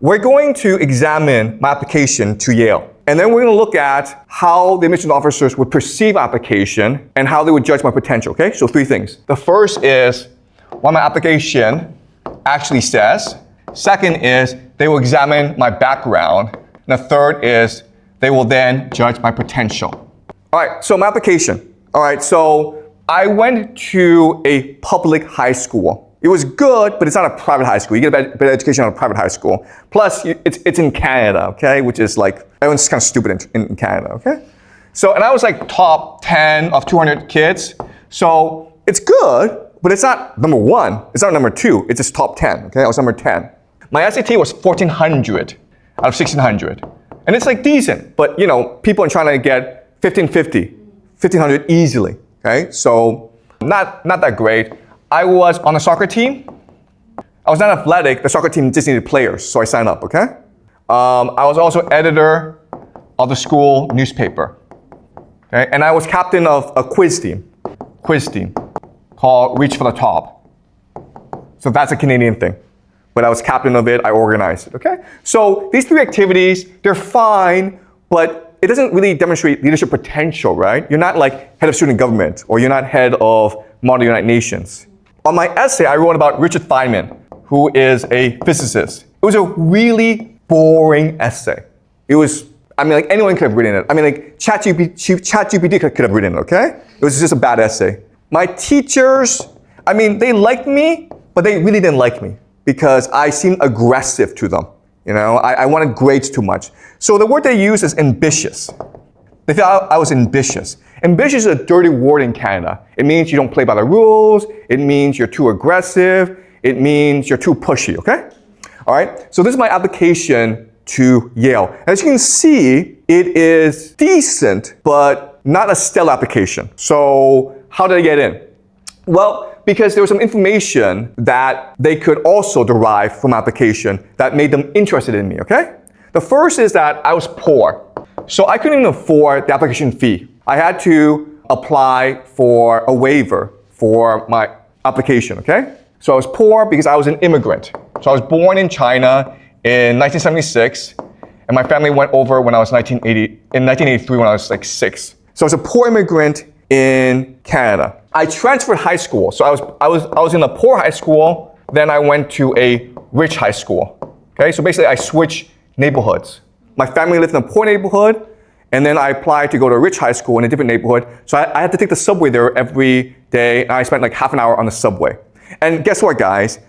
We're going to examine my application to Yale. And then we're going to look at how the admissions officers would perceive application and how they would judge my potential, okay? So 3 things. The first is what my application actually says. Second is they will examine my background. And the third is they will then judge my potential. All right, so my application. All right, so I went to a public high school. It was good, but it's not a private high school. You get a better education on a private high school. Plus, it's in Canada, okay? Which is like, everyone's kind of stupid in Canada, okay? So, and I was like top 10 of 200 kids. So it's good, but it's not number 1. It's not number 2. It's just top 10, okay? I was number 10. My SAT was 1,400 out of 1,600. And it's like decent, but you know, people are trying to get 1,550, 1,500 easily, okay? So not that great. I was on a soccer team. I was not athletic. The soccer team just needed players, so I signed up, okay? I was also editor of the school newspaper, okay? And I was captain of a quiz team called Reach for the Top. So that's a Canadian thing. But I was captain of it, I organized it, okay? So these 3 activities, they're fine, but it doesn't really demonstrate leadership potential, right? You're not like head of student government, or you're not head of Model United Nations. On my essay, I wrote about Richard Feynman, who is a physicist. It was a really boring essay. It was, I mean, like anyone could have written it. I mean, like ChatGPT could have written it, okay? It was just a bad essay. My teachers, I mean, they liked me, but they really didn't like me because I seemed aggressive to them. You know, I wanted grades too much. So the word they use is ambitious. They thought I was ambitious. Ambitious is a dirty word in Canada. It means you don't play by the rules. It means you're too aggressive. It means you're too pushy, okay? All right, so this is my application to Yale. As you can see, it is decent, but not a stellar application. So how did I get in? Well, because there was some information that they could also derive from application that made them interested in me, okay? The first is that I was poor. So I couldn't even afford the application fee. I had to apply for a waiver for my application, okay? So I was poor because I was an immigrant. So I was born in China in 1976, and my family went over when I was in 1983 when I was like 6. So I was a poor immigrant in Canada. I transferred high school. So I was in a poor high school, then I went to a rich high school. Okay, so basically I switched neighborhoods. My family lived in a poor neighborhood, and then I applied to go to a rich high school in a different neighborhood. So I had to take the subway there every day, and I spent like half an hour on the subway. And guess what, guys?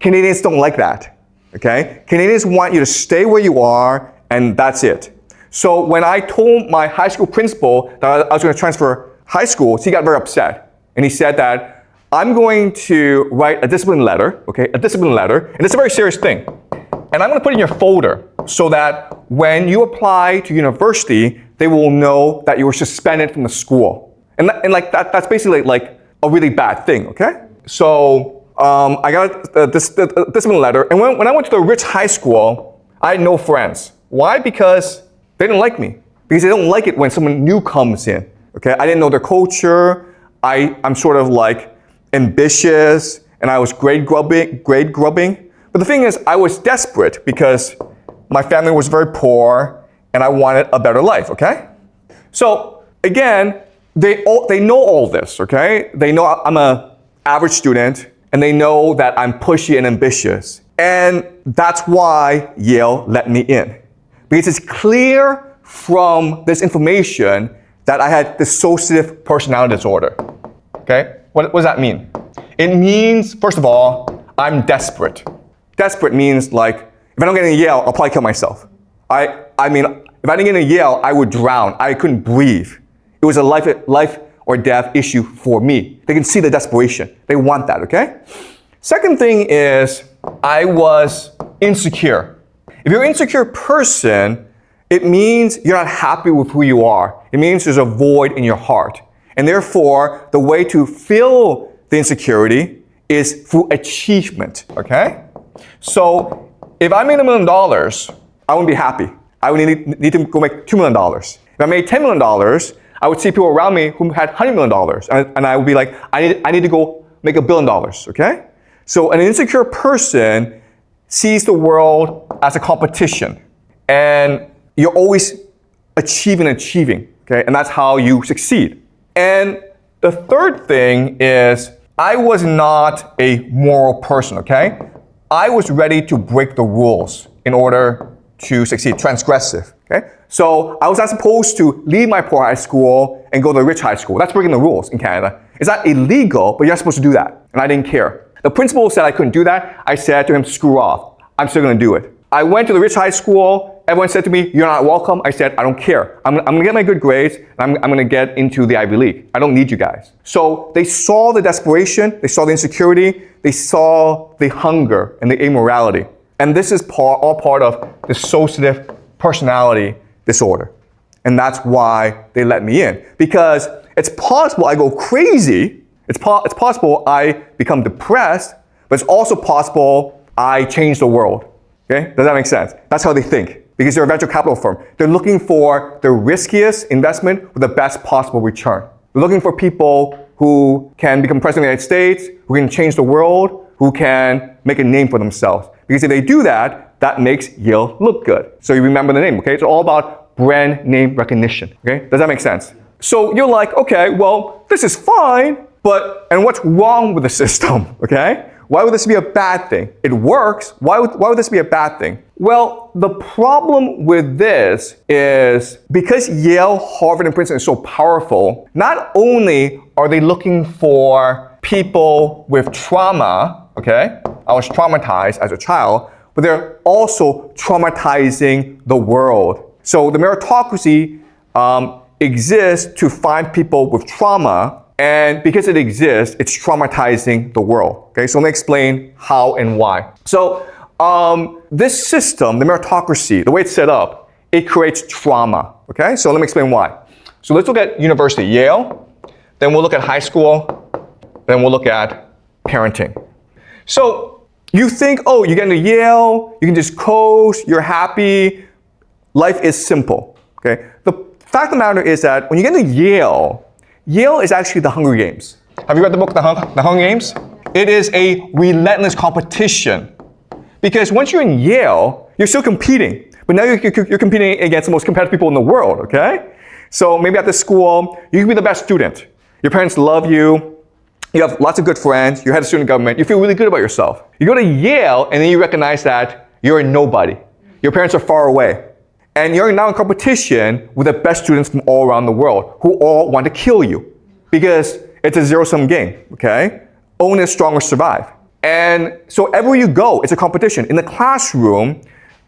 Canadians don't like that, okay? Canadians want you to stay where you are, and that's it. So when I told my high school principal that I was going to transfer high schools, he got very upset. And he said that I'm going to write a discipline letter, okay? A discipline letter, and it's a very serious thing. And I'm going to put it in your folder so that when you apply to university, they will know that you were suspended from the school. And like that's basically like a really bad thing, okay? So I got this discipline letter, and when I went to the rich high school, I had no friends. Why? Because they didn't like me. Because they don't like it when someone new comes in, okay? I didn't know their culture. I'm sort of like ambitious, and I was grade grubbing. But the thing is, I was desperate because my family was very poor, and I wanted a better life, okay? So again, they know all this, okay? They know I'm an average student, and they know that I'm pushy and ambitious. And that's why Yale let me in. Because it's clear from this information that I had dissociative personality disorder, okay? What does that mean? It means, first of all, I'm desperate. Desperate means like, if I don't get into Yale, I'll probably kill myself. I mean, if I didn't get into Yale, I would drown. I couldn't breathe. It was a life or death issue for me. They can see the desperation. They want that, okay? Second thing is, I was insecure. If you're an insecure person, it means you're not happy with who you are. It means there's a void in your heart. And therefore, the way to fill the insecurity is through achievement, okay? So if I made $1 million, I wouldn't be happy. I would need to go make $2 million. If I made $10 million, I would see people around me who had $100 million, and I would be like, I need to go make $1 billion, okay? So an insecure person sees the world as a competition. And you're always achieving, okay? And that's how you succeed. And the third thing is, I was not a moral person, okay? I was ready to break the rules in order to succeed, transgressive, okay? So I was not supposed to leave my poor high school and go to a rich high school. That's breaking the rules in Canada. It's not illegal, but you're not supposed to do that. And I didn't care. The principal said I couldn't do that. I said to him, screw off. I'm still gonna do it. I went to the rich high school. Everyone said to me, you're not welcome. I said, I don't care. I'm gonna get my good grades, and I'm gonna get into the Ivy League. I don't need you guys. So they saw the desperation, they saw the insecurity, they saw the hunger and the immorality. And this is all part of dissociative personality disorder. And that's why they let me in. Because it's possible I go crazy, it's possible I become depressed, but it's also possible I change the world. Okay? Does that make sense? That's how they think. Because they're a venture capital firm. They're looking for the riskiest investment with the best possible return. They're looking for people who can become president of the United States, who can change the world, who can make a name for themselves. Because if they do that, that makes Yale look good. So you remember the name, okay? It's all about brand name recognition, okay? Does that make sense? So you're like, okay, well, this is fine, and what's wrong with the system, okay? Why would this be a bad thing? It works. Why would this be a bad thing? Well, the problem with this is because Yale, Harvard, and Princeton is so powerful, not only are they looking for people with trauma, okay? I was traumatized as a child, but they're also traumatizing the world. So the meritocracy exists to find people with trauma, and because it exists, it's traumatizing the world. Okay, so let me explain how and why. So this system, the meritocracy, the way it's set up, it creates trauma. Okay, so let me explain why. So let's look at university, Yale, then we'll look at high school, then we'll look at parenting. So you think, oh, you get into Yale, you can just coast, you're happy, life is simple. Okay, the fact of the matter is that when you get into Yale is actually the Hunger Games. Have you read the book, The Hunger Games? It is a relentless competition. Because once you're in Yale, you're still competing. But now you're competing against the most competitive people in the world, okay? So maybe at this school, you can be the best student. Your parents love you. You have lots of good friends. You're head of student government. You feel really good about yourself. You go to Yale, and then you recognize that you're a nobody. Your parents are far away. And you're now in competition with the best students from all around the world who all want to kill you because it's a zero-sum game, okay? Only the strongest survive. And so everywhere you go, it's a competition. In the classroom,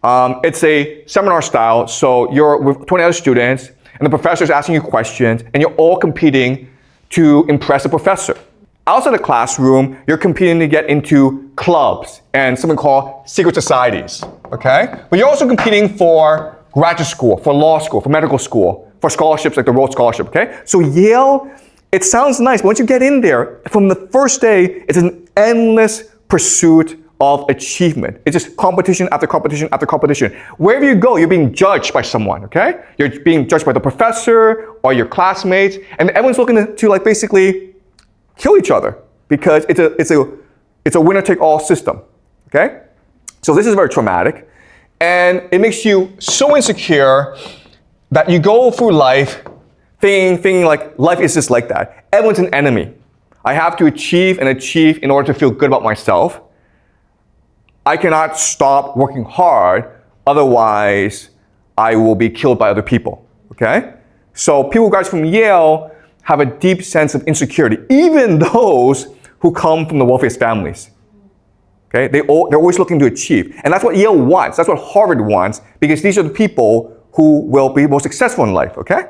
it's a seminar style, so you're with 20 other students, and the professor's asking you questions, and you're all competing to impress the professor. Outside the classroom, you're competing to get into clubs and something called secret societies, okay? But you're also competing for graduate school, for law school, for medical school, for scholarships like the Rhodes Scholarship, okay? So Yale, it sounds nice, but once you get in there, from the first day, it's an endless pursuit of achievement. It's just competition after competition after competition. Wherever you go, you're being judged by someone, okay? You're being judged by the professor or your classmates, and everyone's looking to like basically kill each other because it's a winner-take-all system, okay? So this is very traumatic. And it makes you so insecure that you go through life thinking like life is just like that. Everyone's an enemy. I have to achieve in order to feel good about myself. I cannot stop working hard, otherwise I will be killed by other people, okay? So people who graduate from Yale have a deep sense of insecurity, even those who come from the wealthiest families. Okay? They're always looking to achieve. And that's what Yale wants. That's what Harvard wants, because these are the people who will be most successful in life, okay?